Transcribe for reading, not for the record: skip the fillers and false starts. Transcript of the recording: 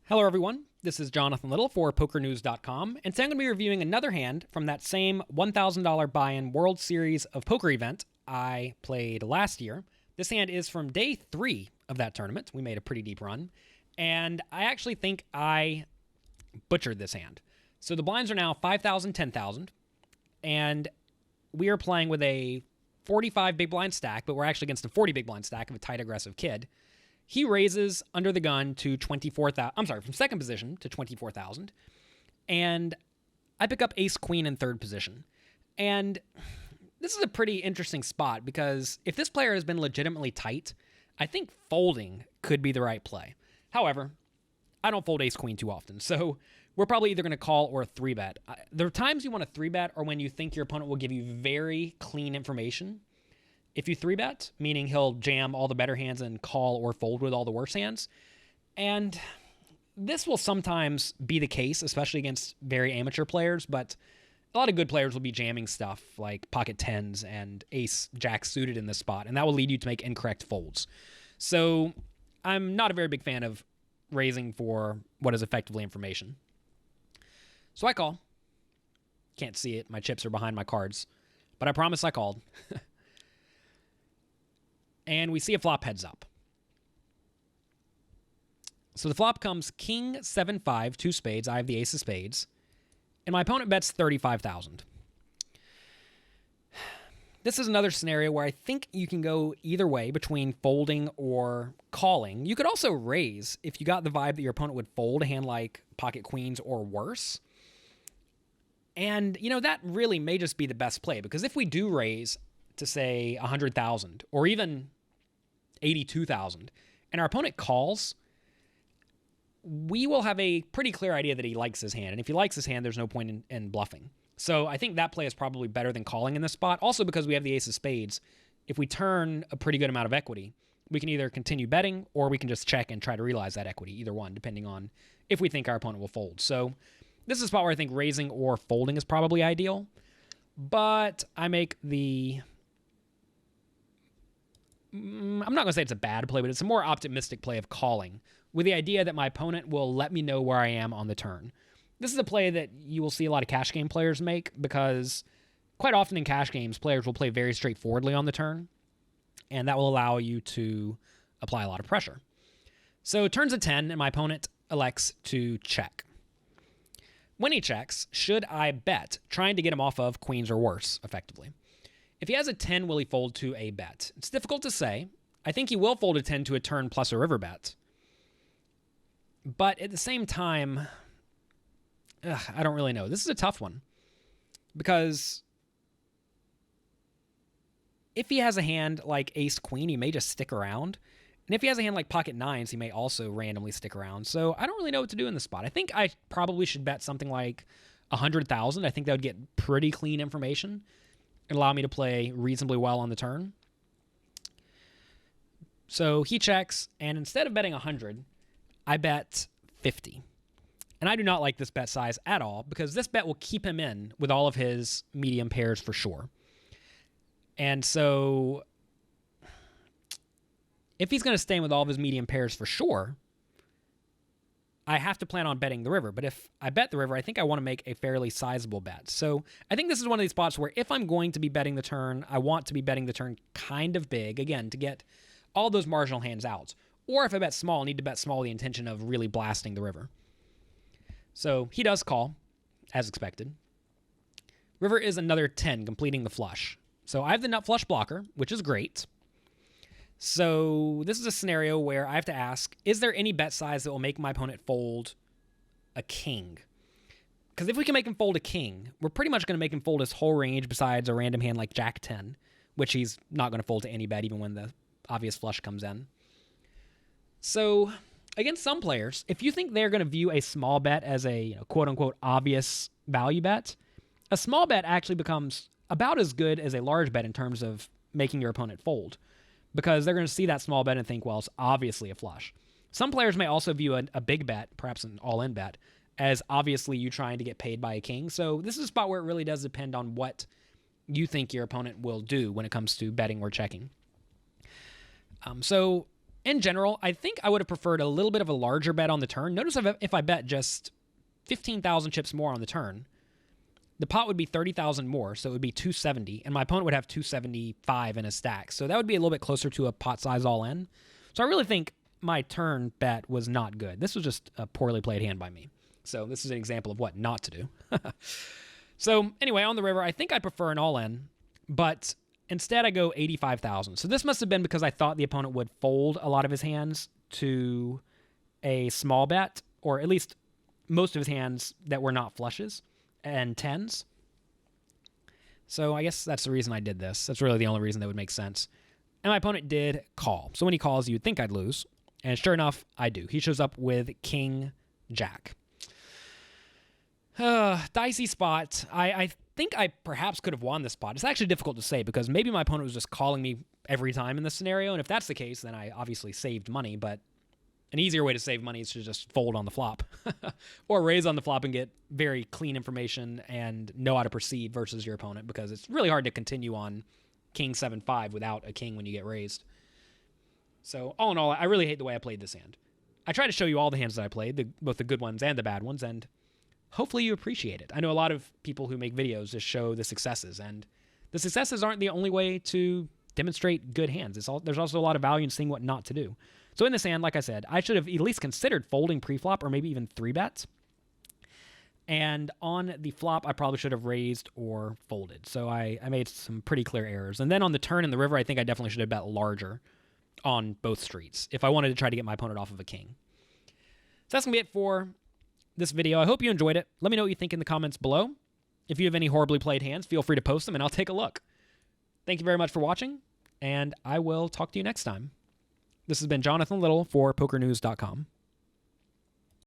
Hello, everyone. This is Jonathan Little for PokerNews.com, and today I'm going to be reviewing another hand from that same $1,000 buy-in World Series of Poker event I played last year. This hand is from day 3 of that tournament. We made a pretty deep run, and I actually think I butchered this hand. So the blinds are now 5,000, 10,000, and we are playing with a 45 big blind stack, but we're actually against a 40 big blind stack of a tight, aggressive kid. He raises under the gun to 24,000. I'm sorry, from second position to 24,000. And I pick up ace queen in third position. And this is a pretty interesting spot because if this player has been legitimately tight, I think folding could be the right play. However, I don't fold ace queen too often. So we're probably either going to call or 3-bet. The times you want to 3-bet are when you think your opponent will give you very clean information. If you 3-bet, meaning he'll jam all the better hands and call or fold with all the worse hands. And this will sometimes be the case, especially against very amateur players, but a lot of good players will be jamming stuff like pocket tens and ace jack suited in this spot, and that will lead you to make incorrect folds. So I'm not a very big fan of raising for what is effectively information. So I call. Can't see it. My chips are behind my cards, but I promise I called. And we see a flop heads up. So the flop comes king, 7-5, 2 spades. I have the ace of spades. And my opponent bets 35,000. This is another scenario where I think you can go either way between folding or calling. You could also raise if you got the vibe that your opponent would fold a hand like pocket queens or worse. And, you know, that really may just be the best play, because if we do raise to say 100,000 or even 82,000 and our opponent calls, we will have a pretty clear idea that he likes his hand. And if he likes his hand, there's no point in bluffing. So I think that play is probably better than calling in this spot. Also because we have the ace of spades, if we turn a pretty good amount of equity, we can either continue betting or we can just check and try to realize that equity, either one, depending on if we think our opponent will fold. So this is a spot where I think raising or folding is probably ideal. But I make the... I'm not going to say it's a bad play, but it's a more optimistic play of calling with the idea that my opponent will let me know where I am on the turn. This is a play that you will see a lot of cash game players make because quite often in cash games, players will play very straightforwardly on the turn, and that will allow you to apply a lot of pressure. So turns a 10, and my opponent elects to check. When he checks, should I bet, trying to get him off of queens or worse, effectively? If he has a 10, will he fold to a bet? It's difficult to say. I think he will fold a 10 to a turn plus a river bet. But at the same time, I don't really know. This is a tough one. Because if he has a hand like ace queen, he may just stick around. And if he has a hand like pocket nines, he may also randomly stick around. So I don't really know what to do in this spot. I think I probably should bet something like 100,000. I think that would get pretty clean information and allow me to play reasonably well on the turn. So he checks, and instead of betting 100, I bet 50. And I do not like this bet size at all, because this bet will keep him in with all of his medium pairs for sure. And so if he's going to stay in with all of his medium pairs for sure, I have to plan on betting the river. But if I bet the river, I think I want to make a fairly sizable bet. So I think this is one of these spots where if I'm going to be betting the turn, I want to be betting the turn kind of big, again, to get all those marginal hands out. Or if I bet small, I need to bet small with the intention of really blasting the river. So he does call, as expected. River is another 10, completing the flush. So I have the nut flush blocker, which is great. So this is a scenario where I have to ask, is there any bet size that will make my opponent fold a king? Because if we can make him fold a king, we're pretty much going to make him fold his whole range besides a random hand like Jack 10, which he's not going to fold to any bet even when the obvious flush comes in. So against some players, if you think they're going to view a small bet as a quote-unquote obvious value bet, a small bet actually becomes about as good as a large bet in terms of making your opponent fold, because they're going to see that small bet and think, well, it's obviously a flush. Some players may also view a big bet, perhaps an all-in bet, as obviously you trying to get paid by a king. So this is a spot where it really does depend on what you think your opponent will do when it comes to betting or checking. So In general, I think I would have preferred a little bit of a larger bet on the turn. Notice if I bet just 15,000 chips more on the turn, the pot would be 30,000 more, so it would be 270, and my opponent would have 275 in his stack. So that would be a little bit closer to a pot size all in. So I really think my turn bet was not good. This was just a poorly played hand by me. So this is an example of what not to do. So anyway, on the river, I think I prefer an all in, but instead I go 85,000. So this must have been because I thought the opponent would fold a lot of his hands to a small bet, or at least most of his hands that were not flushes and tens. So I guess that's the reason I did this. That's really the only reason that would make sense. And my opponent did call. So when he calls, you'd think I'd lose. And sure enough, I do. He shows up with King Jack. Dicey spot. I think I perhaps could have won this spot. It's actually difficult to say because maybe my opponent was just calling me every time in this scenario. And if that's the case, then I obviously saved money. But an easier way to save money is to just fold on the flop or raise on the flop and get very clean information and know how to proceed versus your opponent, because it's really hard to continue on King 7-5 without a king when you get raised. So all in all, I really hate the way I played this hand. I try to show you all the hands that I played, both the good ones and the bad ones, and hopefully you appreciate it. I know a lot of people who make videos just show the successes, and the successes aren't the only way to demonstrate good hands. There's also a lot of value in seeing what not to do. So in this hand, like I said, I should have at least considered folding pre-flop or maybe even 3-bets. And on the flop, I probably should have raised or folded. So I made some pretty clear errors. And then on the turn in the river, I think I definitely should have bet larger on both streets if I wanted to try to get my opponent off of a king. So that's going to be it for this video. I hope you enjoyed it. Let me know what you think in the comments below. If you have any horribly played hands, feel free to post them and I'll take a look. Thank you very much for watching, and I will talk to you next time. This has been Jonathan Little for PokerNews.com.